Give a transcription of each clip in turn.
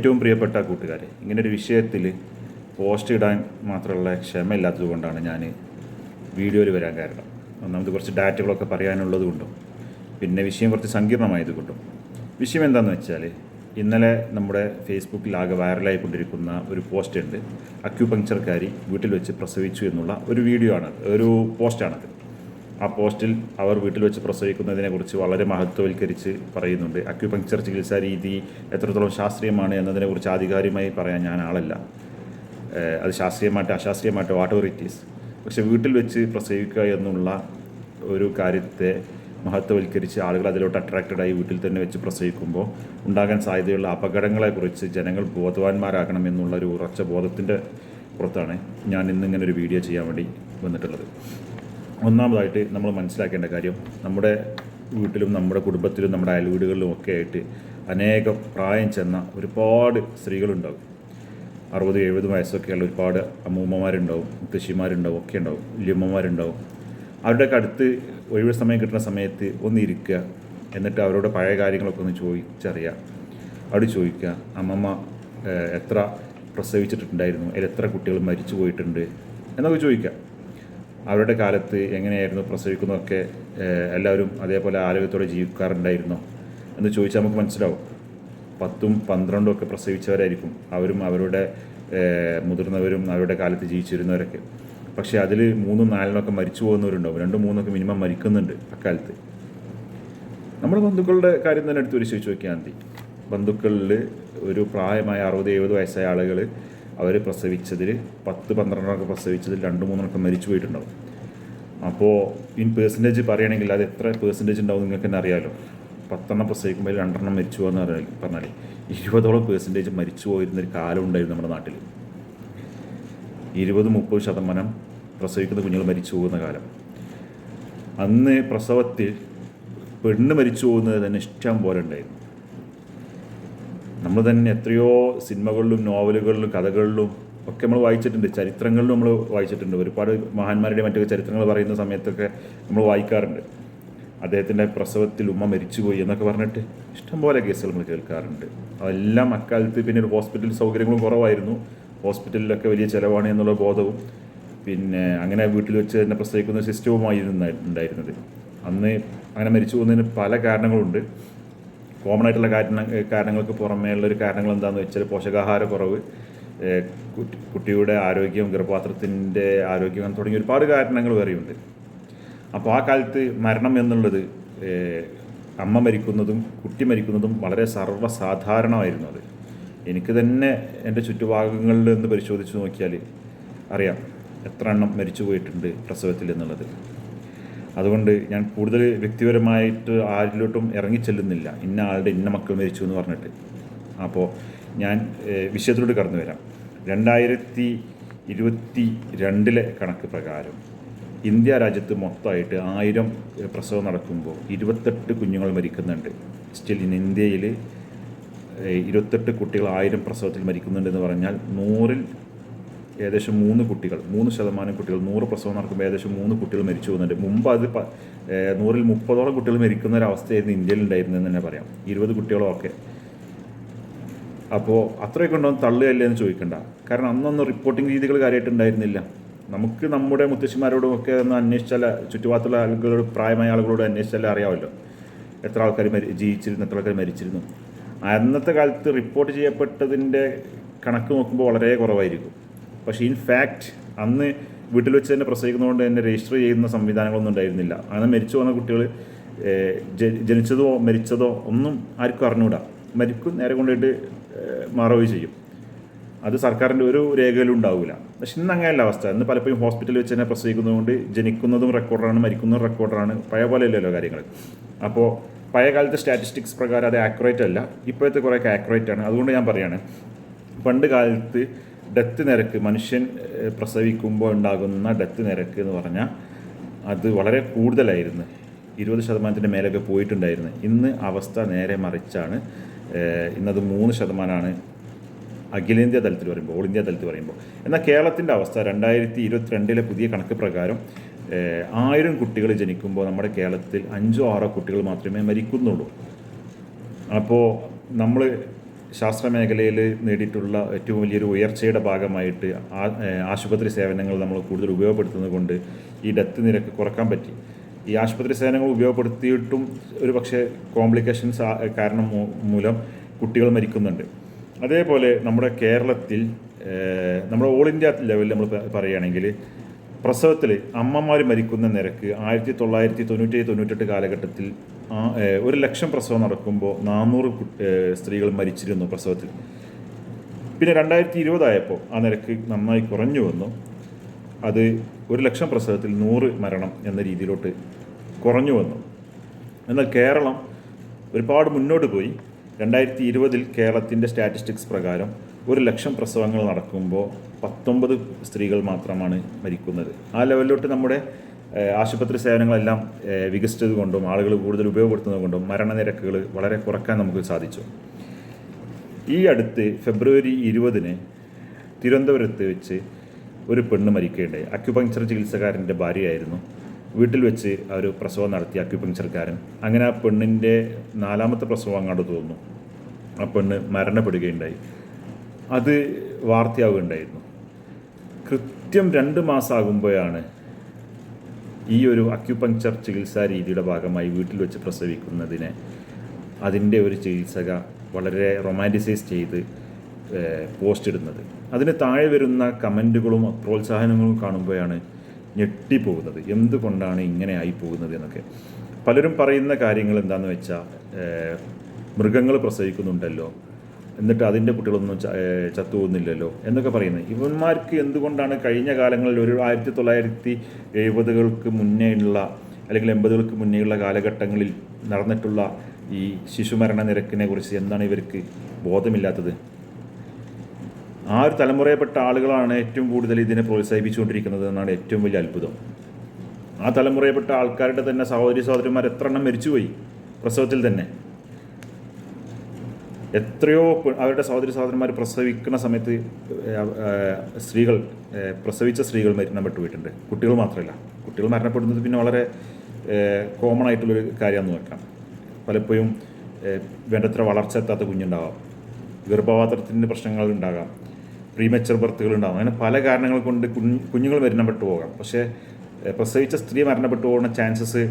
ഏറ്റവും പ്രിയപ്പെട്ട കൂട്ടുകാരെ, ഇങ്ങനൊരു വിഷയത്തിൽ പോസ്റ്റ് ഇടാൻ മാത്രമുള്ള ക്ഷമയില്ലാത്തത് കൊണ്ടാണ് ഞാൻ വീഡിയോയിൽ വരാൻ കാരണം. ഒന്നാമത് കുറച്ച് ഡാറ്റകളൊക്കെ പറയാനുള്ളത് കൊണ്ടും പിന്നെ വിഷയം കുറച്ച് സങ്കീർണമായത് കൊണ്ടും. വിഷയം എന്താണെന്ന് വെച്ചാൽ, ഇന്നലെ നമ്മുടെ ഫേസ്ബുക്കിൽ ആകെ വൈറലായിക്കൊണ്ടിരിക്കുന്ന ഒരു പോസ്റ്റ് ഉണ്ട്. അക്യുപങ്ക്ചർക്കാരി വീട്ടിൽ വെച്ച് പ്രസവിച്ചു എന്നുള്ള ഒരു വീഡിയോ ആണ്, ഒരു പോസ്റ്റാണത്. ആ പോസ്റ്റിൽ അവർ വീട്ടിൽ വെച്ച് പ്രസവിക്കുന്നതിനെക്കുറിച്ച് വളരെ മഹത്വവൽക്കരിച്ച് പറയുന്നുണ്ട്. അക്യുപങ്ക്ചർ ചികിത്സാ രീതി എത്രത്തോളം ശാസ്ത്രീയമാണ് എന്നതിനെക്കുറിച്ച് ആധികാരികമായി പറയാൻ ഞാൻ ആളല്ല. അത് ശാസ്ത്രീയമായിട്ട് അശാസ്ത്രീയമായിട്ട് വാട്ട് എവർ ഇറ്റ് ഈസ്. പക്ഷേ വീട്ടിൽ വെച്ച് പ്രസവിക്കുക എന്നുള്ള ഒരു കാര്യത്തെ മഹത്വവൽക്കരിച്ച് ആളുകൾ അതിലോട്ട് അട്രാക്റ്റഡായി വീട്ടിൽ തന്നെ വെച്ച് പ്രസവിക്കുമ്പോൾ ഉണ്ടാകാൻ സാധ്യതയുള്ള അപകടങ്ങളെക്കുറിച്ച് ജനങ്ങൾ ബോധവാന്മാരാകണം എന്നുള്ള ഒരു ഉറച്ച ബോധത്തിൻ്റെ പുറത്താണ് ഞാൻ ഇന്നിങ്ങനെ ഒരു വീഡിയോ ചെയ്യാൻ വേണ്ടി വന്നിട്ടുള്ളത്. ഒന്നാമതായിട്ട് നമ്മൾ മനസ്സിലാക്കേണ്ട കാര്യം, നമ്മുടെ വീട്ടിലും നമ്മുടെ കുടുംബത്തിലും നമ്മുടെ അയൽവീടുകളിലും ഒക്കെ ആയിട്ട് അനേകം പ്രായം ചെന്ന ഒരുപാട് സ്ത്രീകളുണ്ടാകും. 60-70 വയസ്സൊക്കെയുള്ള ഒരുപാട് അമ്മൂമ്മമാരുണ്ടാവും, മുത്തശ്ശിമാരുണ്ടാവും, ഒക്കെ ഉണ്ടാവും, വല്യമ്മമാരുണ്ടാവും. അവരുടെയൊക്കെ അടുത്ത് ഒഴിവ് സമയം കിട്ടുന്ന സമയത്ത് ഒന്ന് ഇരിക്കുക, എന്നിട്ട് അവരോട് പഴയ കാര്യങ്ങളൊക്കെ ഒന്ന് ചോദിച്ചറിയുക. അവിടെ ചോദിക്കുക, അമ്മമ്മ എത്ര പ്രസവിച്ചിട്ടുണ്ടായിരുന്നു, അതിൽ എത്ര കുട്ടികൾ മരിച്ചു പോയിട്ടുണ്ട് എന്നൊക്കെ ചോദിക്കുക. അവരുടെ കാലത്ത് എങ്ങനെയായിരുന്നു പ്രസവിക്കുന്നതൊക്കെ, എല്ലാവരും അതേപോലെ ആരോഗ്യത്തോടെ ജീവിക്കാറുണ്ടായിരുന്നോ എന്ന് ചോദിച്ചാൽ നമുക്ക് മനസ്സിലാവും. 10ഉം 12ഉം ഒക്കെ പ്രസവിച്ചവരായിരിക്കും അവരും, അവരുടെ മുതിർന്നവരും അവരുടെ കാലത്ത് ജീവിച്ചിരുന്നവരൊക്കെ. പക്ഷേ അതിൽ 3ഉം 4ഉം മരിച്ചു പോകുന്നവരുണ്ടാവും. 2ഉം 3ഉം മിനിമം മരിക്കുന്നുണ്ട് അക്കാലത്ത്. നമ്മുടെ ബന്ധുക്കളുടെ കാര്യം തന്നെ എടുത്ത് പരിശോധിച്ച് നോക്കിയാൽ മതി. ബന്ധുക്കളിൽ ഒരു പ്രായമായ 60-70 വയസ്സായ ആളുകൾ അവർ പ്രസവിച്ചതിൽ 10-12 പ്രസവിച്ചതിൽ 2-3 മരിച്ചു പോയിട്ടുണ്ടാവും. അപ്പോൾ ഇൻ പേഴ്സൻറ്റേജ് പറയുകയാണെങ്കിൽ അത് എത്ര പേഴ്സൻറ്റേജ് ഉണ്ടാവും നിങ്ങൾക്ക് തന്നെ അറിയാമല്ലോ. 10 പ്രസവിക്കുമ്പോൾ 2 മരിച്ചു പോകുന്ന പറഞ്ഞാൽ 20% മരിച്ചു പോയിരുന്നൊരു കാലം ഉണ്ടായിരുന്നു നമ്മുടെ നാട്ടിൽ. 20-30% പ്രസവിക്കുന്ന കുഞ്ഞുങ്ങൾ മരിച്ചു പോകുന്ന കാലം. അന്ന് പ്രസവത്തിൽ പെണ്ണ് മരിച്ചു പോകുന്നത് തന്നെ ഇഷ്ടം പോലെ ഉണ്ടായിരുന്നു. നമ്മൾ തന്നെ എത്രയോ സിനിമകളിലും നോവലുകളിലും കഥകളിലും ഒക്കെ നമ്മൾ വായിച്ചിട്ടുണ്ട്, ചരിത്രങ്ങളിലും നമ്മൾ വായിച്ചിട്ടുണ്ട്. ഒരുപാട് മഹാന്മാരുടെ മറ്റൊക്കെ ചരിത്രങ്ങൾ പറയുന്ന സമയത്തൊക്കെ നമ്മൾ വായിക്കാറുണ്ട്. അദ്ദേഹത്തിൻ്റെ പ്രസവത്തിൽ ഉമ്മ മരിച്ചുപോയി എന്നൊക്കെ പറഞ്ഞിട്ട് ഇഷ്ടംപോലെ കേസുകൾ നമ്മൾ കേൾക്കാറുണ്ട്. അതെല്ലാം അക്കാലത്ത് പിന്നെ ഒരു ഹോസ്പിറ്റൽ സൗകര്യങ്ങളും കുറവായിരുന്നു. ഹോസ്പിറ്റലിലൊക്കെ വലിയ ചിലവാണ് എന്നുള്ള ബോധവും പിന്നെ അങ്ങനെ വീട്ടിൽ വെച്ച് തന്നെ പ്രസവിക്കുന്ന സിസ്റ്റവുമായിരുന്നു ഉണ്ടായിരുന്നത്. അന്ന് അങ്ങനെ മരിച്ചു പോകുന്നതിന് പല കാരണങ്ങളുണ്ട്. കോമൺ ആയിട്ടുള്ള കാരണങ്ങൾക്ക് പുറമേ ഉള്ളൊരു കാരണങ്ങൾ എന്താണെന്ന് വെച്ചാൽ പോഷകാഹാരക്കുറവ്, കുട്ടിയുടെ ആരോഗ്യം, ഗർഭപാത്രത്തിൻ്റെ ആരോഗ്യം തുടങ്ങിയ ഒരുപാട് കാരണങ്ങൾ വേറെയുണ്ട്. അപ്പോൾ ആ കാലത്ത് മരണം എന്നുള്ളത്, അമ്മ മരിക്കുന്നതും കുട്ടി മരിക്കുന്നതും വളരെ സർവ്വസാധാരണമായിരുന്നു. അത് എനിക്ക് തന്നെ എൻ്റെ ചുറ്റുഭാഗങ്ങളിൽ നിന്ന് പരിശോധിച്ച് നോക്കിയാൽ അറിയാം എത്ര എണ്ണം മരിച്ചു പോയിട്ടുണ്ട് പ്രസവത്തിൽ എന്നുള്ളത്. അതുകൊണ്ട് ഞാൻ കൂടുതൽ വ്യക്തിപരമായിട്ട് ആരിലോട്ടും ഇറങ്ങിച്ചെല്ലുന്നില്ല, ഇന്ന ആളുടെ ഇന്ന മക്കൾ മരിച്ചു എന്ന് പറഞ്ഞിട്ട്. അപ്പോൾ ഞാൻ വിഷയത്തിലോട്ട് കടന്നു വരാം. 2022 കണക്ക് പ്രകാരം ഇന്ത്യ രാജ്യത്ത് മൊത്തമായിട്ട് 1000 പ്രസവം നടക്കുമ്പോൾ 28 കുഞ്ഞുങ്ങൾ മരിക്കുന്നുണ്ട്. സ്റ്റിൽ ഇൻ ഇന്ത്യയിൽ 28 കുട്ടികൾ 1000 പ്രസവത്തിൽ മരിക്കുന്നുണ്ടെന്ന് പറഞ്ഞാൽ 100-ൽ ഏകദേശം 3 കുട്ടികൾ, 3% കുട്ടികൾ 100 പ്രസവം നടക്കുമ്പോൾ ഏകദേശം 3 കുട്ടികൾ മരിച്ചു പോകുന്നുണ്ട്. മുമ്പ് അത് 100-ൽ 30ഓളം കുട്ടികൾ മരിക്കുന്ന ഒരവസ്ഥയായിരുന്നു ഇന്ത്യയിൽ ഉണ്ടായിരുന്നതെന്ന് തന്നെ പറയാം. 20 കുട്ടികളോ ഒക്കെ. അപ്പോൾ അത്രയൊക്കെ ഉണ്ടോ തള്ളുകയല്ലേ എന്ന് ചോദിക്കണ്ട. കാരണം അന്നൊന്നും റിപ്പോർട്ടിംഗ് രീതികൾ കാര്യമായിട്ടുണ്ടായിരുന്നില്ല. നമുക്ക് നമ്മുടെ മുത്തശ്ശിമാരോടും ഒക്കെ ഒന്ന് അന്വേഷിച്ചാൽ, ചുറ്റുപാടുള്ള ആളുകളോട്, പ്രായമായ ആളുകളോട് അന്വേഷിച്ചാൽ അറിയാമല്ലോ എത്ര ആൾക്കാർ ജീവിച്ചിരുന്നു, എത്ര ആൾക്കാർ മരിച്ചിരുന്നു. അന്നത്തെ കാലത്ത് റിപ്പോർട്ട് ചെയ്യപ്പെട്ടതിൻ്റെ കണക്ക് നോക്കുമ്പോൾ വളരെ കുറവായിരിക്കും. പക്ഷേ ഇൻ ഫാക്റ്റ് അന്ന് വീട്ടിൽ വെച്ച് തന്നെ പ്രസവിക്കുന്നതുകൊണ്ട് തന്നെ രജിസ്റ്റർ ചെയ്യുന്ന സംവിധാനങ്ങളൊന്നും ഉണ്ടായിരുന്നില്ല. അങ്ങനെ മരിച്ചു പോകുന്ന കുട്ടികൾ ജനിച്ചതോ മരിച്ചതോ ഒന്നും ആർക്കും അറിഞ്ഞൂടാ. മരിക്കും, നേരെ കൊണ്ടുപോയിട്ട് മാറുകയും ചെയ്യും. അത് സർക്കാരിൻ്റെ ഒരു രേഖയിലും ഉണ്ടാവില്ല. പക്ഷെ ഇന്ന് അങ്ങനെയല്ല അവസ്ഥ. ഇന്ന് പലപ്പോഴും ഹോസ്പിറ്റലിൽ വെച്ച് തന്നെ പ്രസവിക്കുന്നതുകൊണ്ട് ജനിക്കുന്നതും റെക്കോർഡറാണ്, മരിക്കുന്നതും റെക്കോർഡറാണ്. പഴയ പോലെ അല്ലല്ലോ കാര്യങ്ങൾ. അപ്പോൾ പഴയ കാലത്തെ സ്റ്റാറ്റിസ്റ്റിക്സ് പ്രകാരം അത് ആക്യുറേറ്റ് അല്ല, ഇപ്പോഴത്തെ കുറേയൊക്കെ ആക്യുറേറ്റ് ആണ്. അതുകൊണ്ട് ഞാൻ പറയുകയാണ്, പണ്ട് കാലത്ത് ഡെത്ത് നിരക്ക്, മനുഷ്യൻ പ്രസവിക്കുമ്പോൾ ഉണ്ടാകുന്ന ഡെത്ത് നിരക്ക് എന്ന് പറഞ്ഞാൽ അത് വളരെ കൂടുതലായിരുന്നു. 20% മേലൊക്കെ പോയിട്ടുണ്ടായിരുന്നു. ഇന്ന് അവസ്ഥ നേരെ മറിച്ചാണ്. ഇന്നത് 3% അഖിലേന്ത്യാ തലത്തിൽ പറയുമ്പോൾ, ഓൾ ഇന്ത്യ തലത്തിൽ പറയുമ്പോൾ. എന്നാൽ കേരളത്തിൻ്റെ അവസ്ഥ 2022 പുതിയ കണക്ക് പ്രകാരം 1000 കുട്ടികൾ ജനിക്കുമ്പോൾ നമ്മുടെ കേരളത്തിൽ 5-6 കുട്ടികൾ മാത്രമേ മരിക്കുന്നുള്ളൂ. അപ്പോൾ നമ്മൾ ശാസ്ത്രമേഖലയിൽ നേടിയിട്ടുള്ള ഏറ്റവും വലിയൊരു ഉയർച്ചയുടെ ഭാഗമായിട്ട് ആശുപത്രി സേവനങ്ങൾ നമ്മൾ കൂടുതൽ ഉപയോഗപ്പെടുത്തുന്നത് കൊണ്ട് ഈ ഡെത്ത് നിരക്ക് കുറക്കാൻ പറ്റി. ഈ ആശുപത്രി സേവനങ്ങൾ ഉപയോഗപ്പെടുത്തിയിട്ടും ഒരു പക്ഷേ കോംപ്ലിക്കേഷൻസ് കാരണം മൂലം കുട്ടികൾ മരിക്കുന്നുണ്ട്. അതേപോലെ നമ്മുടെ കേരളത്തിൽ നമ്മുടെ ഓൾ ഇന്ത്യ ലെവലിൽ നമ്മൾ പറയുകയാണെങ്കിൽ പ്രസവത്തിൽ അമ്മമാർ മരിക്കുന്ന നിരക്ക് 1997-98 കാലഘട്ടത്തിൽ 1,00,000 പ്രസവം നടക്കുമ്പോൾ 400 സ്ത്രീകൾ മരിച്ചിരുന്നു പ്രസവത്തിൽ. പിന്നെ 2020 ആയപ്പോൾ ആ നിരക്ക് നന്നായി കുറഞ്ഞു വന്നു. അത് 1,00,000 പ്രസവത്തിൽ 100 മരണം എന്ന രീതിയിലോട്ട് കുറഞ്ഞു വന്നു. എന്നാൽ കേരളം ഒരുപാട് മുന്നോട്ട് പോയി. 2020 കേരളത്തിൻ്റെ സ്റ്റാറ്റിസ്റ്റിക്സ് പ്രകാരം 1,00,000 പ്രസവങ്ങൾ നടക്കുമ്പോൾ 19 സ്ത്രീകൾ മാത്രമാണ് മരിക്കുന്നത്. ആ ലെവലിലോട്ട് നമ്മുടെ ആശുപത്രി സേവനങ്ങളെല്ലാം വികസിച്ചത് കൊണ്ടും ആളുകൾ കൂടുതൽ ഉപയോഗപ്പെടുത്തുന്നത് കൊണ്ടും മരണനിരക്കുകൾ വളരെ കുറയ്ക്കാൻ നമുക്ക് സാധിച്ചു. ഈ അടുത്ത് ഫെബ്രുവരി 20 തിരുവനന്തപുരത്ത് വെച്ച് ഒരു പെണ്ണ് മരിക്കുകയുണ്ടായി. അക്യുപങ്ക്ചർ ചികിത്സക്കാരൻ്റെ ഭാര്യയായിരുന്നു. വീട്ടിൽ വെച്ച് ഒരു പ്രസവം നടത്തിയ അക്യുപങ്ക്ചർക്കാരൻ. അങ്ങനെ ആ പെണ്ണിൻ്റെ 4ാമത്തെ പ്രസവം അങ്ങോട്ട് തോന്നുന്നു ആ പെണ്ണ് മരണപ്പെടുകയുണ്ടായി. അത് വാർത്തയാവുകയുണ്ടായിരുന്നു. കൃത്യം 2 മാസമാകുമ്പോഴാണ് ഈ ഒരു അക്യുപങ്ക്ചർ ചികിത്സാ രീതിയുടെ ഭാഗമായി വീട്ടിൽ വെച്ച് പ്രസവിക്കുന്നതിനെ അതിൻ്റെ ഒരു ചികിത്സക വളരെ റൊമാൻറ്റിസൈസ് ചെയ്ത് പോസ്റ്റ് ഇടുന്നത്. അതിന് താഴെ വരുന്ന കമൻറ്റുകളും പ്രോത്സാഹനങ്ങളും കാണുമ്പോഴാണ് ഞെട്ടിപ്പോകുന്നത്. എന്തുകൊണ്ടാണ് ഇങ്ങനെ ആയി പോകുന്നത് എന്നൊക്കെ. പലരും പറയുന്ന കാര്യങ്ങൾ എന്താണെന്ന് വെച്ചാൽ മൃഗങ്ങൾ പ്രസവിക്കുന്നുണ്ടല്ലോ, എന്നിട്ട് അതിൻ്റെ കുട്ടികളൊന്നും ചത്തുപോകുന്നില്ലല്ലോ എന്നൊക്കെ പറയുന്നത്. ഇവന്മാർക്ക് എന്തുകൊണ്ടാണ് കഴിഞ്ഞ കാലങ്ങളിൽ ഒരു 1970 മുന്നേയുള്ള അല്ലെങ്കിൽ 80 മുന്നേയുള്ള കാലഘട്ടങ്ങളിൽ നടന്നിട്ടുള്ള ഈ ശിശുമരണ നിരക്കിനെ കുറിച്ച് എന്താണ് ഇവർക്ക് ബോധമില്ലാത്തത്? ആ ഒരു തലമുറയിൽപ്പെട്ട ആളുകളാണ് ഏറ്റവും കൂടുതൽ ഇതിനെ പ്രോത്സാഹിപ്പിച്ചുകൊണ്ടിരിക്കുന്നത് എന്നാണ് ഏറ്റവും വലിയ അത്ഭുതം. ആ തലമുറയിൽപ്പെട്ട ആൾക്കാരുടെ തന്നെ സഹോദരിമാർ എത്ര എണ്ണം മരിച്ചുപോയി പ്രസവത്തിൽ തന്നെ. എത്രയോ അവരുടെ സഹോദരന്മാർ പ്രസവിക്കുന്ന സമയത്ത് പ്രസവിച്ച സ്ത്രീകൾ മരണപ്പെട്ടു പോയിട്ടുണ്ട്. കുട്ടികൾ മാത്രമല്ല, കുട്ടികൾ മരണപ്പെടുന്നത് പിന്നെ വളരെ കോമൺ ആയിട്ടുള്ളൊരു കാര്യമാണെന്ന് വെക്കാം. പലപ്പോഴും വേണ്ടത്ര വളർച്ച എത്താത്ത കുഞ്ഞുണ്ടാവാം, ഗർഭപാത്രത്തിൻ്റെ പ്രശ്നങ്ങൾ ഉണ്ടാകാം, പ്രീമച്ചർ ബർത്തുകൾ ഉണ്ടാകും. അങ്ങനെ പല കാരണങ്ങൾ കൊണ്ട് കുഞ്ഞുങ്ങൾ മരണപ്പെട്ടു പോകാം. പക്ഷേ പ്രസവിച്ച സ്ത്രീ മരണപ്പെട്ടു പോകുന്ന ചാൻസസ്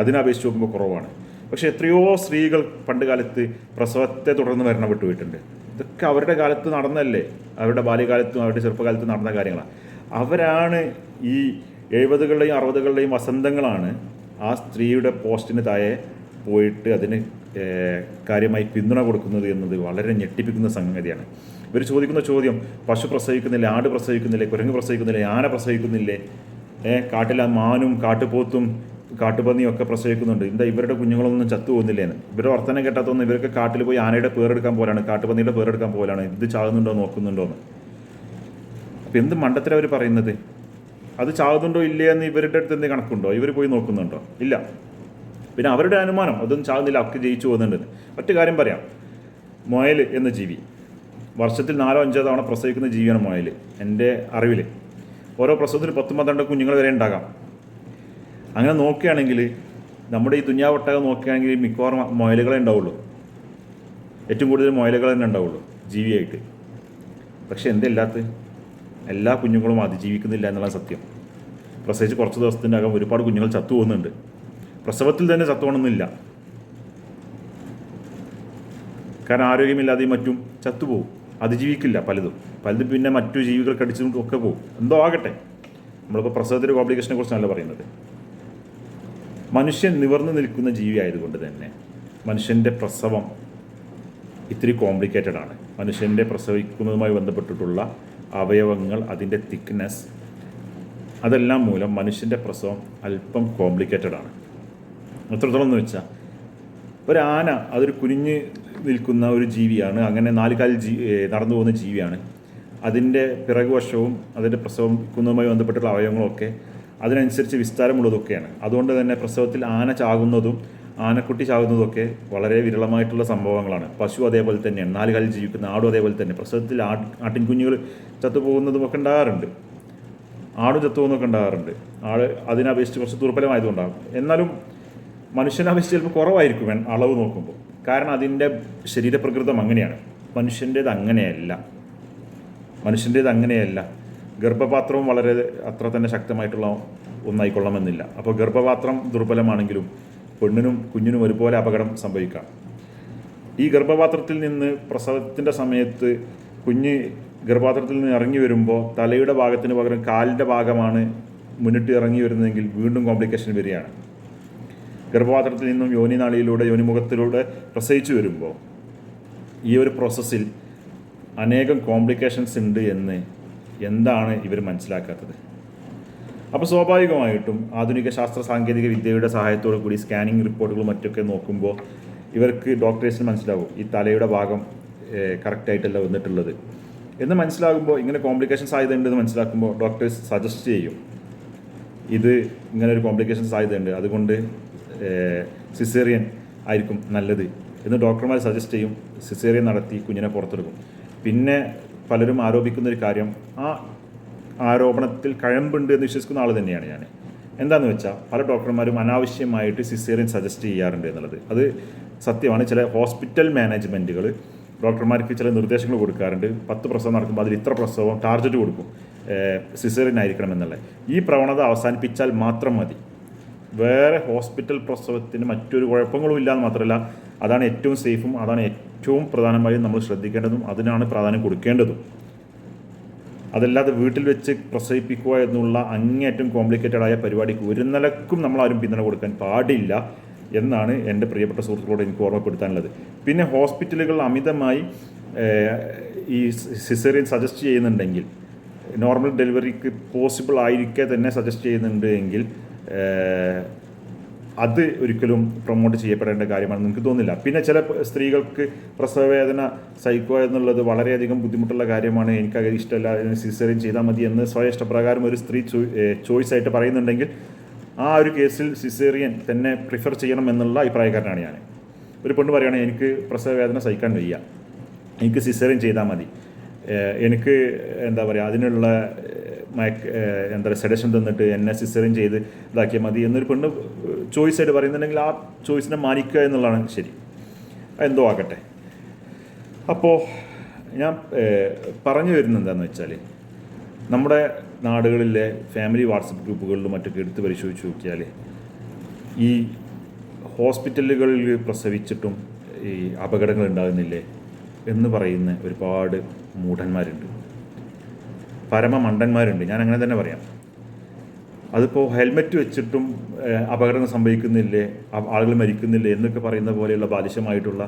അതിനപേക്ഷിച്ച് നോക്കുമ്പോൾ കുറവാണ്. പക്ഷേ എത്രയോ സ്ത്രീകൾ പണ്ട് കാലത്ത് പ്രസവത്തെ തുടർന്ന് മരണപ്പെട്ടു പോയിട്ടുണ്ട്. ഇതൊക്കെ അവരുടെ കാലത്ത് നടന്നല്ലേ, അവരുടെ ബാല്യകാലത്തും അവരുടെ ചെറുപ്പകാലത്തും നടന്ന കാര്യങ്ങളാണ്. അവരാണ് ഈ 70-കളുടെയും 60-കളുടെയും വസന്തങ്ങളാണ് ആ സ്ത്രീയുടെ പോസ്റ്റിന് താഴെ പോയിട്ട് അതിന് കാര്യമായി പിന്തുണ കൊടുക്കുന്നത് എന്നത് വളരെ ഞെട്ടിപ്പിക്കുന്ന സംഗതിയാണ്. ഇവർ ചോദിക്കുന്ന ചോദ്യം, പശു പ്രസവിക്കുന്നില്ലേ, ആട് പ്രസവിക്കുന്നില്ലേ, കുരങ്ങ് പ്രസവിക്കുന്നില്ലേ, ആന പ്രസവിക്കുന്നില്ലേ, കാട്ടിലെ മാനും കാട്ടുപോത്തും കാട്ടുപന്നിയും ഒക്കെ പ്രസവിക്കുന്നുണ്ട്, എന്താ ഇവരുടെ കുഞ്ഞുങ്ങളൊന്നും ചത്തുപോകുന്നില്ലേന്ന്. ഇവരുടെ വർത്തമാനം കേട്ടാത്തൊന്നും ഇവർക്ക് കാട്ടിൽ പോയി ആനയുടെ പേരെടുക്കാൻ പോലാണ്, കാട്ടുപന്നിയുടെ പേരെടുക്കാൻ പോലാണ്, ഇത് ചാകുന്നുണ്ടോ നോക്കുന്നുണ്ടോ എന്ന്. അപ്പം എന്ത് മണ്ടത്തരം അവർ പറയുന്നത്? അത് ചാകുന്നുണ്ടോ ഇല്ലേ എന്ന് ഇവരുടെ അടുത്ത് എന്ത് കണക്കുണ്ടോ? ഇവർ പോയി നോക്കുന്നുണ്ടോ? ഇല്ല. പിന്നെ അവരുടെ അനുമാനം അതൊന്നും ചാകുന്നില്ല, അവർക്ക് ജയിച്ചു പോകുന്നുണ്ടെന്ന്. മറ്റു കാര്യം പറയാം, മുയൽ എന്ന ജീവി വർഷത്തിൽ 4-5 തവണ പ്രസവിക്കുന്ന ജീവിയാണ് മുയൽ. എൻ്റെ അറിവിൽ ഓരോ പ്രസവത്തിൽ 10-12 കുഞ്ഞുങ്ങൾ വരെ ഉണ്ടാകാം. അങ്ങനെ നോക്കുകയാണെങ്കിൽ നമ്മുടെ ഈ ദുനിയാവട്ടകം നോക്കുകയാണെങ്കിൽ മിക്കവാറും മുയലുകളെ ഉണ്ടാവുള്ളൂ. ഏറ്റവും കൂടുതൽ മുയലുകൾ തന്നെ ഉണ്ടാവുള്ളൂ ജീവിയായിട്ട്. പക്ഷെ എന്തെല്ലാത്ത എല്ലാ കുഞ്ഞുങ്ങളും അതിജീവിക്കുന്നില്ല എന്നുള്ള സത്യം. പ്രസവിച്ച് കുറച്ച് ദിവസത്തിൻ്റെ അകം ഒരുപാട് കുഞ്ഞുങ്ങൾ ചത്തുപോകുന്നുണ്ട്. പ്രസവത്തിൽ തന്നെ ചത്തുപോകണമെന്നില്ല, കാരണം ആരോഗ്യമില്ലാതെയും മറ്റും ചത്തുപോകും, അതിജീവിക്കില്ല. പലതും പിന്നെ മറ്റു ജീവികൾ കടിച്ചും ഒക്കെ പോകും. എന്തോ ആകട്ടെ, നമ്മളിപ്പോൾ പ്രസവത്തിൻ്റെ കോംപ്ലിക്കേഷനെ കുറിച്ചാണല്ലോ പറയുന്നത്. മനുഷ്യൻ നിവർന്നു നിൽക്കുന്ന ജീവി ആയതുകൊണ്ട് തന്നെ മനുഷ്യൻ്റെ പ്രസവം ഇത്തിരി കോംപ്ലിക്കേറ്റഡ് ആണ്. മനുഷ്യൻ്റെ പ്രസവിക്കുന്നതുമായി ബന്ധപ്പെട്ടിട്ടുള്ള അവയവങ്ങൾ, അതിൻ്റെ തിക്നെസ്, അതെല്ലാം മൂലം മനുഷ്യൻ്റെ പ്രസവം അല്പം കോംപ്ലിക്കേറ്റഡ് ആണ്. എത്രത്തോളം എന്ന് വെച്ചാൽ ഒരു ആന അതൊരു കുനിഞ്ഞ് നിൽക്കുന്ന ഒരു ജീവിയാണ്, അങ്ങനെ 4 കാലിൽ നടന്നു പോകുന്ന ജീവിയാണ്. അതിൻ്റെ പിറകുവശവും അതിൻ്റെ പ്രസവിക്കുന്നതുമായി ബന്ധപ്പെട്ടുള്ള അവയവങ്ങളൊക്കെ അതിനനുസരിച്ച് വിസ്താരമുള്ളതൊക്കെയാണ്. അതുകൊണ്ട് തന്നെ പ്രസവത്തിൽ ആന ചാകുന്നതും ആനക്കുട്ടി ചാകുന്നതൊക്കെ വളരെ വിരളമായിട്ടുള്ള സംഭവങ്ങളാണ്. പശു അതേപോലെ തന്നെയാണ്, 4 കാലിൽ ജീവിക്കുന്ന ആടും അതേപോലെ തന്നെ. പ്രസവത്തിൽ ആട്ടിൻകുഞ്ഞുകൾ ചത്തുപോകുന്നതും ഒക്കെ ഉണ്ടാകാറുണ്ട്, ആടും ചത്തുപോകുന്നതൊക്കെ ഉണ്ടാകാറുണ്ട്. ആട് അതിനപേക്ഷിച്ച് കുറച്ച് ദുർബലമായതുകൊണ്ടാകും. എന്നാലും മനുഷ്യനെ അപേക്ഷിച്ച് ചിലപ്പോൾ കുറവായിരിക്കും അളവ് നോക്കുമ്പോൾ. കാരണം അതിൻ്റെ ശരീരപ്രകൃതം അങ്ങനെയാണ്. മനുഷ്യൻ്റേത് അങ്ങനെയല്ല. ഗർഭപാത്രവും വളരെ അത്ര തന്നെ ശക്തമായിട്ടുള്ള ഒന്നായിക്കൊള്ളണമെന്നില്ല. അപ്പോൾ ഗർഭപാത്രം ദുർബലമാണെങ്കിലും പെണ്ണിനും കുഞ്ഞിനും ഒരുപോലെ അപകടം സംഭവിക്കാം. ഈ ഗർഭപാത്രത്തിൽ നിന്ന് പ്രസവത്തിൻ്റെ സമയത്ത് കുഞ്ഞ് ഗർഭപാത്രത്തിൽ നിന്ന് ഇറങ്ങി വരുമ്പോൾ തലയുടെ ഭാഗത്തിന് പകരം കാലിൻ്റെ ഭാഗമാണ് മുന്നിട്ട് ഇറങ്ങി വരുന്നതെങ്കിൽ വീണ്ടും കോംപ്ലിക്കേഷൻ വരികയാണ്. ഗർഭപാത്രത്തിൽ നിന്നും യോനിനാളിയിലൂടെ യോനിമുഖത്തിലൂടെ പ്രസവിച്ചു വരുമ്പോൾ ഈ ഒരു പ്രോസസ്സിൽ അനേകം കോംപ്ലിക്കേഷൻസ് ഉണ്ട് എന്ന് എന്താണ് ഇവർ മനസ്സിലാക്കാത്തത്? അപ്പോൾ സ്വാഭാവികമായിട്ടും ആധുനിക ശാസ്ത്ര സാങ്കേതിക വിദ്യയുടെ സഹായത്തോടു കൂടി സ്കാനിങ് റിപ്പോർട്ടുകളും മറ്റൊക്കെ നോക്കുമ്പോൾ ഇവർക്ക് ഡോക്ടേഴ്സിന് മനസ്സിലാവും ഈ തലയുടെ ഭാഗം കറക്റ്റായിട്ടല്ല വന്നിട്ടുള്ളത് എന്ന് മനസ്സിലാകുമ്പോൾ, ഇങ്ങനെ കോംപ്ലിക്കേഷൻ സാധ്യത ഉണ്ടെന്ന് മനസ്സിലാക്കുമ്പോൾ ഡോക്ടേഴ്സ് സജസ്റ്റ് ചെയ്യും ഇത് ഇങ്ങനെ ഒരു കോംപ്ലിക്കേഷൻ സാധ്യതയുണ്ട്, അതുകൊണ്ട് സിസേറിയൻ ആയിരിക്കും നല്ലത് എന്ന് ഡോക്ടർമാർ സജസ്റ്റ് ചെയ്യും. സിസേറിയൻ നടത്തി കുഞ്ഞിനെ പുറത്തെടുക്കും. പിന്നെ പലരും ആരോപിക്കുന്നൊരു കാര്യം, ആ ആരോപണത്തിൽ കഴമ്പുണ്ട് എന്ന് വിശ്വസിക്കുന്ന ആൾ തന്നെയാണ് ഞാൻ. എന്താണെന്ന് വെച്ചാൽ പല ഡോക്ടർമാരും അനാവശ്യമായിട്ട് സിസേറിയൻ സജസ്റ്റ് ചെയ്യാറുണ്ട് എന്നുള്ളത്. അത് സത്യമാണ്. ചില ഹോസ്പിറ്റൽ മാനേജ്മെൻറ്റുകൾ ഡോക്ടർമാർക്ക് ചില നിർദ്ദേശങ്ങൾ കൊടുക്കാറുണ്ട്. 10 പ്രസവം നടക്കുമ്പോൾ അതിൽ ഇത്ര പ്രസവം ടാർഗറ്റ് കൊടുക്കും, സിസേറിയൻ ആയിരിക്കണം എന്നുള്ളത്. ഈ പ്രവണത അവസാനിപ്പിച്ചാൽ മാത്രം മതി. വേറെ ഹോസ്പിറ്റൽ പ്രസവത്തിന് മറ്റൊരു കുഴപ്പങ്ങളും ഇല്ലയെന്ന് മാത്രമല്ല, അതാണ് ഏറ്റവും സേഫും, അതാണ് ഏറ്റവും പ്രധാനമായും നമ്മൾ ശ്രദ്ധിക്കേണ്ടതും, അതിനാണ് പ്രാധാന്യം കൊടുക്കേണ്ടതും. അതല്ലാതെ വീട്ടിൽ വെച്ച് പ്രസവിപ്പിക്കുക എന്നുള്ള അങ്ങേയറ്റം കോംപ്ലിക്കേറ്റഡ് ആയ പരിപാടിക്ക് ഒരു നിലക്കും നമ്മളാരും പിന്തുണ കൊടുക്കാൻ പാടില്ല എന്നാണ് എൻ്റെ പ്രിയപ്പെട്ട സുഹൃത്തുക്കളോട് എനിക്ക് ഓർമ്മപ്പെടുത്താനുള്ളത്. പിന്നെ ഹോസ്പിറ്റലുകൾ അമിതമായി ഈ സിസേറിയൻ സജസ്റ്റ് ചെയ്യുന്നുണ്ടെങ്കിൽ, നോർമൽ ഡെലിവറിക്ക് പോസിബിൾ ആയിരിക്കെ തന്നെ സജസ്റ്റ് ചെയ്യുന്നുണ്ട് എങ്കിൽ അത് ഒരിക്കലും പ്രൊമോട്ട് ചെയ്യപ്പെടേണ്ട കാര്യമാണെന്ന് എനിക്ക് തോന്നുന്നില്ല. പിന്നെ ചില സ്ത്രീകൾക്ക് പ്രസവവേദന സഹിക്കുക എന്നുള്ളത് വളരെയധികം ബുദ്ധിമുട്ടുള്ള കാര്യമാണ്, എനിക്കത് ഇഷ്ടമല്ല, സിസേറിയൻ ചെയ്താൽ മതി എന്ന് സ്വയം ഇഷ്ടപ്രകാരം ഒരു സ്ത്രീ ചോയ്സ് ആയിട്ട് പറയുന്നുണ്ടെങ്കിൽ ആ ഒരു കേസിൽ സിസേറിയൻ തന്നെ പ്രിഫർ ചെയ്യണം എന്നുള്ള അഭിപ്രായക്കാരനാണ് ഞാൻ. ഒരു പെണ്ണ് പറയുകയാണെങ്കിൽ എനിക്ക് പ്രസവവേദന സഹിക്കാൻ വയ്യ, എനിക്ക് സിസേറിയൻ ചെയ്താൽ മതി, എനിക്ക് എന്താ പറയുക അതിനുള്ള സെഡേഷൻ തന്നിട്ട് എന്നെ സിസേറിയൻ ചെയ്ത് ഇതാക്കിയാൽ മതി എന്നൊരു പെണ്ണ് ചോയ്സായിട്ട് പറയുന്നുണ്ടെങ്കിൽ ആ ചോയ്സിനെ മാനിക്കുക എന്നുള്ളതാണ് ശരി. എന്തോ ആകട്ടെ. അപ്പോൾ ഞാൻ പറഞ്ഞു വരുന്നത് എന്താണെന്ന് വെച്ചാൽ, നമ്മുടെ നാടുകളിലെ ഫാമിലി വാട്സപ്പ് ഗ്രൂപ്പുകളിലും മറ്റൊക്കെ എടുത്ത് പരിശോധിച്ച് നോക്കിയാൽ ഈ ഹോസ്പിറ്റലുകളിൽ പ്രസവിച്ചിട്ടും ഈ അപകടങ്ങൾ ഉണ്ടാകുന്നില്ലേ എന്ന് പറയുന്ന ഒരുപാട് മൂഢന്മാരുണ്ട്, പരമമണ്ടന്മാരുണ്ട്, ഞാൻ അങ്ങനെ തന്നെ പറയാം. അതിപ്പോൾ ഹെൽമെറ്റ് വെച്ചിട്ടും അപകടങ്ങൾ സംഭവിക്കുന്നില്ലേ, ആളുകൾ മരിക്കുന്നില്ലേ എന്നൊക്കെ പറയുന്ന പോലെയുള്ള ബാലിശമായിട്ടുള്ള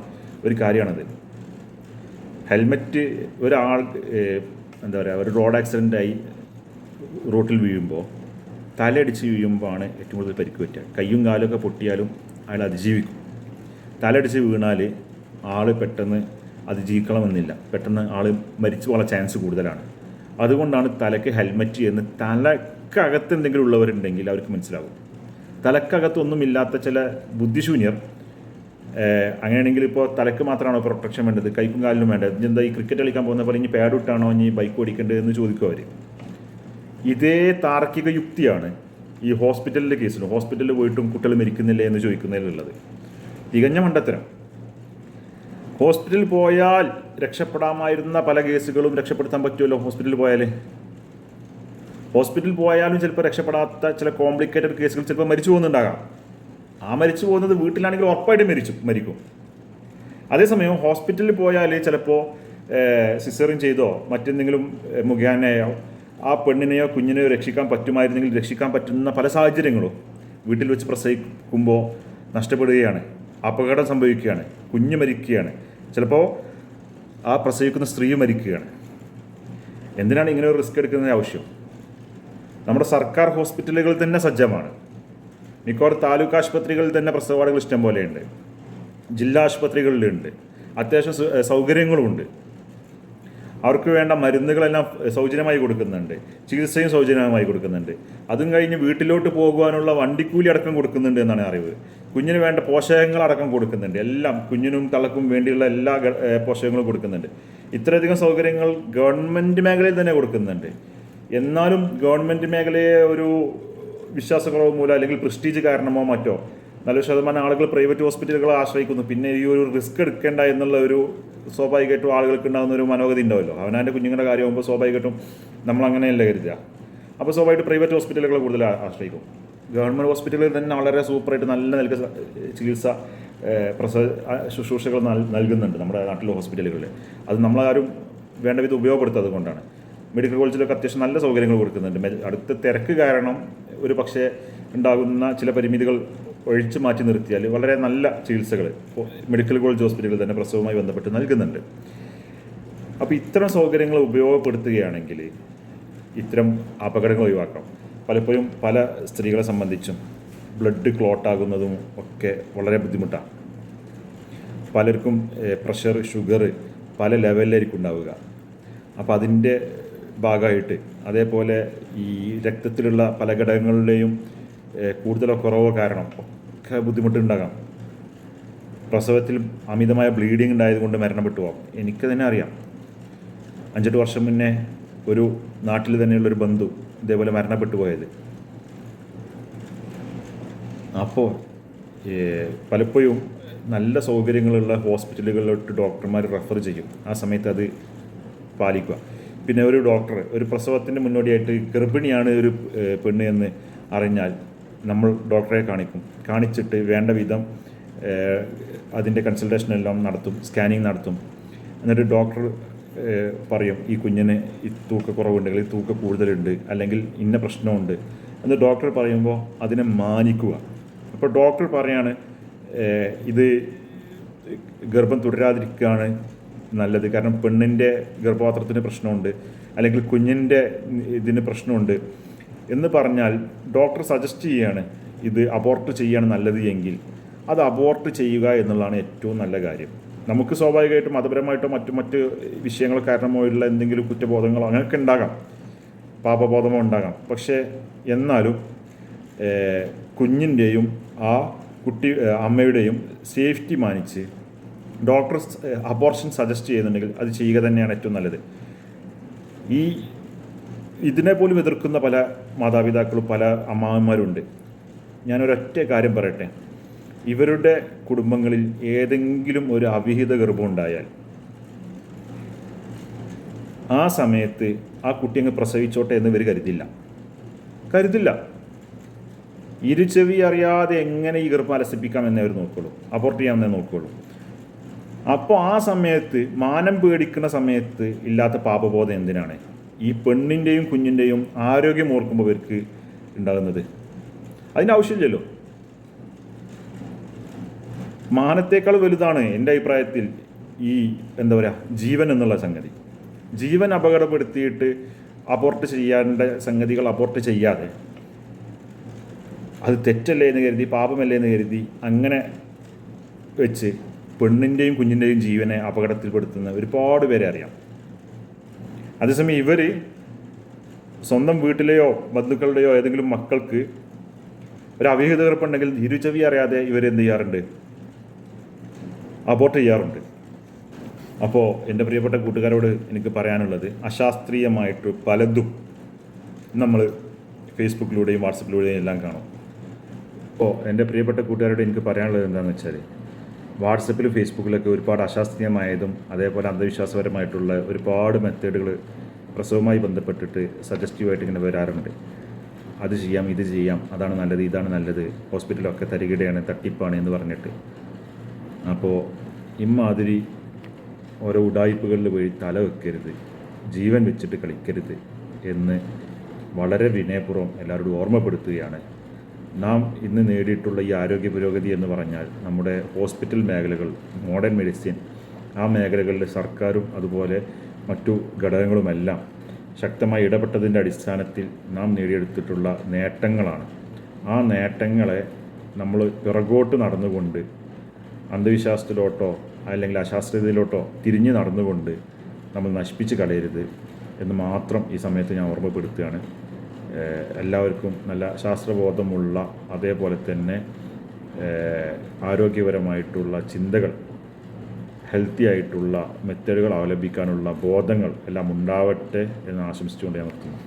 ഒരു കാര്യമാണത്. ഹെൽമെറ്റ് ഒരാൾ എന്താ പറയുക, ഒരു റോഡ് ആക്സിഡൻ്റായി റോട്ടിൽ വീഴുമ്പോൾ തലയടിച്ച് വീഴുമ്പോഴാണ് ഏറ്റവും കൂടുതൽ പരിക്ക് പറ്റുക. കയ്യും കാലൊക്കെ പൊട്ടിയാലും അയാൾ അതിജീവിക്കും. തലയടിച്ച് വീണാൽ ആൾ പെട്ടെന്ന് അതിജീവിക്കണമെന്നില്ല, പെട്ടെന്ന് ആൾ മരിച്ചു പോകാനുള്ള ചാൻസ് കൂടുതലാണ്. അതുകൊണ്ടാണ് തലയ്ക്ക് ഹെൽമെറ്റ് എന്ന്. തലക്കകത്ത് എന്തെങ്കിലും ഉള്ളവരുണ്ടെങ്കിൽ അവർക്ക് മനസ്സിലാകും. തലക്കകത്തൊന്നുമില്ലാത്ത ചില ബുദ്ധിശൂന്യർ അങ്ങനെയാണെങ്കിൽ ഇപ്പോൾ തലക്ക് മാത്രമാണോ പ്രൊട്ടക്ഷൻ വേണ്ടത്, കൈക്കും കാലിനും വേണ്ടത്? എന്താ ഈ ക്രിക്കറ്റ് കളിക്കാൻ പോകുന്ന പോലെ ഇനി പാഡ് ഇട്ടാണോ ഇനി ബൈക്ക് ഓടിക്കേണ്ടത് എന്ന് ചോദിക്കും അവർ. ഇതേ താർക്കിക യുക്തിയാണ് ഈ ഹോസ്പിറ്റലിൻ്റെ കേസിലും. ഹോസ്പിറ്റലിൽ പോയിട്ടും കുട്ടികൾ മരിക്കുന്നില്ലേ എന്ന് ചോദിക്കുന്നതിലുള്ളത് തികഞ്ഞ മണ്ടത്തരം. ഹോസ്പിറ്റലിൽ പോയാൽ രക്ഷപ്പെടാമായിരുന്ന പല കേസുകളും രക്ഷപ്പെടുത്താൻ പറ്റുമല്ലോ ഹോസ്പിറ്റലിൽ പോയാൽ. ഹോസ്പിറ്റലിൽ പോയാലും ചിലപ്പോൾ രക്ഷപ്പെടാത്ത ചില കോംപ്ലിക്കേറ്റഡ് കേസുകൾ ചിലപ്പോൾ മരിച്ചു പോകുന്നുണ്ടാകാം. ആ മരിച്ചു പോകുന്നത് വീട്ടിലാണെങ്കിൽ ഉറപ്പായിട്ടും മരിക്കും. അതേസമയം ഹോസ്പിറ്റലിൽ പോയാൽ ചിലപ്പോൾ സിസേറിയൻ ചെയ്തോ മറ്റെന്തെങ്കിലും മുഖേനയോ ആ പെണ്ണിനെയോ കുഞ്ഞിനെയോ രക്ഷിക്കാൻ പറ്റുമായിരുന്നെങ്കിൽ രക്ഷിക്കാൻ പറ്റുന്ന പല സാഹചര്യങ്ങളും വീട്ടിൽ വെച്ച് പ്രസവിക്കുമ്പോൾ നഷ്ടപ്പെടുകയാണ്, അപകടം സംഭവിക്കുകയാണ്, കുഞ്ഞ് മരിക്കുകയാണ്, ചിലപ്പോൾ ആ പ്രസവിക്കുന്ന സ്ത്രീ മരിക്കുകയാണ്. എന്തിനാണ് ഇങ്ങനെ ഒരു റിസ്ക് എടുക്കുന്നതിന് ആവശ്യം? നമ്മുടെ സർക്കാർ ഹോസ്പിറ്റലുകൾ തന്നെ സജ്ജമാണ്. മിക്കവാറും താലൂക്ക് ആശുപത്രികളിൽ തന്നെ പ്രസവവാർഡുകൾ ഇഷ്ടം പോലെയുണ്ട്, ജില്ലാ ആശുപത്രികളിലുണ്ട്, അത്യാവശ്യം സൗകര്യങ്ങളുമുണ്ട്. അവർക്ക് വേണ്ട മരുന്നുകളെല്ലാം സൗജന്യമായി കൊടുക്കുന്നുണ്ട്, ചികിത്സയും സൗജന്യമായി കൊടുക്കുന്നുണ്ട്. അതും കഴിഞ്ഞ് വീട്ടിലോട്ട് പോകുവാനുള്ള വണ്ടിക്കൂലി അടക്കം കൊടുക്കുന്നുണ്ട് എന്നാണ് അറിവ്. കുഞ്ഞിന് വേണ്ട പോഷകങ്ങളടക്കം കൊടുക്കുന്നുണ്ട്. എല്ലാം കുഞ്ഞിനും തള്ളക്കും വേണ്ടിയുള്ള എല്ലാ പോഷകങ്ങളും കൊടുക്കുന്നുണ്ട്. ഇത്രയധികം സൗകര്യങ്ങൾ ഗവൺമെൻറ് മേഖലയിൽ തന്നെ കൊടുക്കുന്നുണ്ട്. എന്നാലും ഗവൺമെൻറ് മേഖലയെ ഒരു വിശ്വാസക്കുറവ് മൂലം അല്ലെങ്കിൽ പ്രസ്റ്റീജ് കാരണമോ മറ്റോ നല്ലൊരു ശതമാനം ആളുകൾ പ്രൈവറ്റ് ഹോസ്പിറ്റലുകളെ ആശ്രയിക്കുന്നു. പിന്നെ ഈ ഒരു റിസ്ക് എടുക്കേണ്ട എന്നുള്ള ഒരു സ്വാഭാവികമായിട്ടും ആളുകൾക്ക് ഉണ്ടാകുന്ന ഒരു മനോഗതി ഉണ്ടാവുമല്ലോ. അവനാൻ്റെ കുഞ്ഞുങ്ങളുടെ കാര്യമാകുമ്പോൾ സ്വാഭാവികമായിട്ടും നമ്മളങ്ങനെയല്ല കരുതുക. അപ്പോൾ സ്വാഭാവികമായിട്ട് പ്രൈവറ്റ് ഹോസ്പിറ്റലുകളെ കൂടുതൽ ആശ്രയിക്കും. ഗവൺമെൻറ് ഹോസ്പിറ്റലുകളിൽ തന്നെ വളരെ സൂപ്പറായിട്ട് നല്ല ചികിത്സ ശുശ്രൂഷകൾ നൽകുന്നുണ്ട് നമ്മുടെ നാട്ടിലെ ഹോസ്പിറ്റലുകളിൽ. അത് നമ്മളാരും വേണ്ട വിധം ഉപയോഗപ്പെടുത്താത്തത് കൊണ്ടാണ്. മെഡിക്കൽ കോളേജിലൊക്കെ അത്യാവശ്യം നല്ല സൗകര്യങ്ങൾ കൊടുക്കുന്നുണ്ട്. അടുത്ത തിരക്ക് കാരണം ഒരു പക്ഷേ ഉണ്ടാകുന്ന ചില പരിമിതികൾ ഒഴിച്ചു മാറ്റി നിർത്തിയാൽ വളരെ നല്ല ചികിത്സകൾ മെഡിക്കൽ കോളേജ് ഹോസ്പിറ്റലുകൾ തന്നെ പ്രസവവുമായി ബന്ധപ്പെട്ട് നൽകുന്നുണ്ട്. അപ്പോൾ ഇത്തരം സൗകര്യങ്ങൾ ഉപയോഗപ്പെടുത്തുകയാണെങ്കിൽ ഇത്തരം അപകടങ്ങൾ ഒഴിവാക്കാം. പലപ്പോഴും പല സ്ത്രീകളെ സംബന്ധിച്ചും ബ്ലഡ് ക്ലോട്ടാകുന്നതും ഒക്കെ വളരെ ബുദ്ധിമുട്ടാണ്. പലർക്കും പ്രഷർ, ഷുഗർ പല ലെവലിലായിരിക്കും ഉണ്ടാവുക. അപ്പോൾ അതിൻ്റെ ഭാഗമായിട്ട് അതേപോലെ ഈ രക്തത്തിലുള്ള പല ഘടകങ്ങളുടെയും കൂടുതലോ കുറവോ കാരണം ഒക്കെ ബുദ്ധിമുട്ടുണ്ടാകാം. പ്രസവത്തിൽ അമിതമായ ബ്ലീഡിങ് ഉണ്ടായതുകൊണ്ട് മരണപ്പെട്ടു പോകാം. എനിക്ക് തന്നെ അറിയാം. 5-8 വർഷം മുന്നേ ഒരു നാട്ടിൽ തന്നെയുള്ളൊരു ബന്ധു ഇതേപോലെ മരണപ്പെട്ടു പോയത്. അപ്പോൾ പലപ്പോഴും നല്ല സൗകര്യങ്ങളുള്ള ഹോസ്പിറ്റലുകളിലോട്ട് ഡോക്ടർമാർ റെഫർ ചെയ്യും. ആ സമയത്ത് അത് പാലിക്കുക. പിന്നെ ഒരു ഡോക്ടർ ഒരു പ്രസവത്തിൻ്റെ മുന്നോടിയായിട്ട് ഗർഭിണിയാണ് ഒരു പെണ്ണ് എന്ന് അറിഞ്ഞാൽ നമ്മൾ ഡോക്ടറെ കാണിച്ചിട്ട് വേണ്ട വിധം അതിൻ്റെ കൺസൾട്ടേഷനെല്ലാം നടത്തും, സ്കാനിങ് നടത്തും. എന്നിട്ട് ഡോക്ടർ പറയും ഈ കുഞ്ഞിന് ഈ തൂക്കക്കുറവുണ്ടെങ്കിൽ തൂക്ക കൂടുതലുണ്ട്, അല്ലെങ്കിൽ ഇന്ന പ്രശ്നമുണ്ട് എന്ന് ഡോക്ടർ പറയുമ്പോൾ അതിനെ മാനിക്കുക. അപ്പോൾ ഡോക്ടർ പറയാണ് ഇത് ഗർഭം തുടരാതിരിക്കുകയാണ് നല്ലത്, കാരണം പെണ്ണിൻ്റെ ഗർഭപാത്രത്തിന് പ്രശ്നമുണ്ട്, അല്ലെങ്കിൽ കുഞ്ഞിൻ്റെ ഇതിന് പ്രശ്നമുണ്ട് എന്ന് പറഞ്ഞാൽ ഡോക്ടർ സജസ്റ്റ് ചെയ്യുകയാണ് ഇത് അബോർട്ട് ചെയ്യാണ് നല്ലത് എങ്കിൽ അത് അബോർട്ട് ചെയ്യുക എന്നുള്ളതാണ് ഏറ്റവും നല്ല കാര്യം. നമുക്ക് സ്വാഭാവികമായിട്ടും മതപരമായിട്ടോ മറ്റ് വിഷയങ്ങൾ കാരണമായുള്ള എന്തെങ്കിലും കുറ്റബോധങ്ങളോ അങ്ങനെയൊക്കെ ഉണ്ടാകാം, പാപബോധമോ ഉണ്ടാകാം. പക്ഷേ എന്നാലും കുഞ്ഞിൻ്റെയും ആ അമ്മയുടെയും സേഫ്റ്റി മാനിച്ച് ഡോക്ടർ അബോർഷൻ സജസ്റ്റ് ചെയ്യുന്നുണ്ടെങ്കിൽ അത് ചെയ്യുക തന്നെയാണ് ഏറ്റവും നല്ലത്. ഇതിനെ പോലും എതിർക്കുന്ന പല മാതാപിതാക്കളും പല അമ്മാവന്മാരുണ്ട്. ഞാനൊരൊറ്റ കാര്യം പറയട്ടെ, ഇവരുടെ കുടുംബങ്ങളിൽ ഏതെങ്കിലും ഒരു അവിഹിത ഗർഭം ഉണ്ടായാൽ ആ സമയത്ത് ആ കുട്ടി അങ്ങ് പ്രസവിച്ചോട്ടെ എന്ന് ഇവർ കരുതില്ല. ഇരുചെവി അറിയാതെ എങ്ങനെ ഈ ഗർഭം അലസിപ്പിക്കാമെന്നേ അവർ നോക്കുള്ളൂ, അബോർട്ട് ചെയ്യാമെന്നേ നോക്കുള്ളൂ. അപ്പോൾ ആ സമയത്ത് മാനം പേടിക്കുന്ന സമയത്ത് ഇല്ലാത്ത പാപബോധം എന്തിനാണ് ഈ പെണ്ണിൻ്റെയും കുഞ്ഞിൻ്റെയും ആരോഗ്യം ഓർക്കുമ്പോൾ ഇവർക്ക് ഉണ്ടാകുന്നത്? അതിൻ്റെ ആവശ്യമില്ലല്ലോ. മാനത്തേക്കാൾ വലുതാണ് എൻ്റെ അഭിപ്രായത്തിൽ ഈ ജീവൻ എന്നുള്ള സംഗതി. ജീവൻ അപകടപ്പെടുത്തിയിട്ട് അബോർട്ട് ചെയ്യേണ്ട സംഗതികൾ അബോർട്ട് ചെയ്യാതെ അത് തെറ്റല്ലേ എന്ന് കരുതി, പാപമല്ലേ എന്ന് കരുതി അങ്ങനെ വെച്ച് പെണ്ണിൻ്റെയും കുഞ്ഞിൻ്റെയും ജീവനെ അപകടത്തിൽപ്പെടുത്തുന്ന ഒരുപാട് പേരെ അറിയാം. അതേസമയം ഇവർ സ്വന്തം വീട്ടിലെയോ ബന്ധുക്കളുടെയോ ഏതെങ്കിലും മക്കൾക്ക് ഒരു അവിഹിത ഗർഭമുണ്ടെങ്കിൽ ഇരുചെവി അറിയാതെ ഇവരെന്ത് ചെയ്യാറുണ്ട്? അബോർട്ട് ചെയ്യാറുണ്ട്. അപ്പോൾ എൻ്റെ പ്രിയപ്പെട്ട കൂട്ടുകാരോട് എനിക്ക് പറയാനുള്ളത്, അശാസ്ത്രീയമായിട്ട് പലതും നമ്മൾ ഫേസ്ബുക്കിലൂടെയും വാട്സപ്പിലൂടെയും എല്ലാം കാണും. അപ്പോൾ എൻ്റെ പ്രിയപ്പെട്ട കൂട്ടുകാരോട് എനിക്ക് പറയാനുള്ളത് എന്താണെന്ന് വെച്ചാൽ, വാട്സപ്പിലും ഫേസ്ബുക്കിലൊക്കെ ഒരുപാട് അശാസ്ത്രീയമായതും അതേപോലെ അന്ധവിശ്വാസപരമായിട്ടുള്ള ഒരുപാട് മെത്തേഡുകൾ പ്രസവവുമായി ബന്ധപ്പെട്ടിട്ട് സജസ്റ്റീവായിട്ട് ഇങ്ങനെ വരാറുണ്ട്. അത് ചെയ്യാം, ഇത് ചെയ്യാം, അതാണ് നല്ലത്, ഇതാണ് നല്ലത്, ഹോസ്പിറ്റലൊക്കെ തരികിടയാണ്, തട്ടിപ്പാണ് എന്ന് പറഞ്ഞിട്ട്. അപ്പോൾ ഇമ്മാതിരി ഓരോ ഉഡായിപ്പുകളിൽ പോയി തല വെക്കരുത്, ജീവൻ വെച്ചിട്ട് കളിക്കരുത് എന്ന് വളരെ വിനയപൂർവ്വം എല്ലാവരോടും ഓർമ്മപ്പെടുത്തുകയാണ്. നാം ഇന്ന് നേടിയിട്ടുള്ള ഈ ആരോഗ്യ പുരോഗതി എന്ന് പറഞ്ഞാൽ നമ്മുടെ ഹോസ്പിറ്റൽ മേഖലകൾ, മോഡേൺ മെഡിസിൻ, ആ മേഖലകളിൽ സർക്കാരും അതുപോലെ മറ്റു ഘടകങ്ങളുമെല്ലാം ശക്തമായി ഇടപെട്ടതിൻ്റെ അടിസ്ഥാനത്തിൽ നാം നേടിയെടുത്തിട്ടുള്ള നേട്ടങ്ങളാണ്. ആ നേട്ടങ്ങളെ നമ്മൾ പിറകോട്ട് നടന്നുകൊണ്ട് അന്ധവിശ്വാസത്തിലോട്ടോ അല്ലെങ്കിൽ അശാസ്ത്രീയതയിലോട്ടോ തിരിഞ്ഞ് നടന്നുകൊണ്ട് നമ്മൾ നശിപ്പിച്ച് കളയരുത് എന്ന് മാത്രം ഈ സമയത്ത് ഞാൻ ഓർമ്മപ്പെടുത്തുകയാണ്. എല്ലാവർക്കും നല്ല ശാസ്ത്രബോധമുള്ള അതേപോലെ തന്നെ ആരോഗ്യപരമായിട്ടുള്ള ചിന്തകൾ, ഹെൽത്തി ആയിട്ടുള്ള മെത്തേഡുകൾ അവലംബിക്കാനുള്ള ബോധങ്ങൾ എല്ലാം ഉണ്ടാവട്ടെ എന്ന് ആശംസിച്ചുകൊണ്ട് ഞാൻ നിർത്തുന്നു.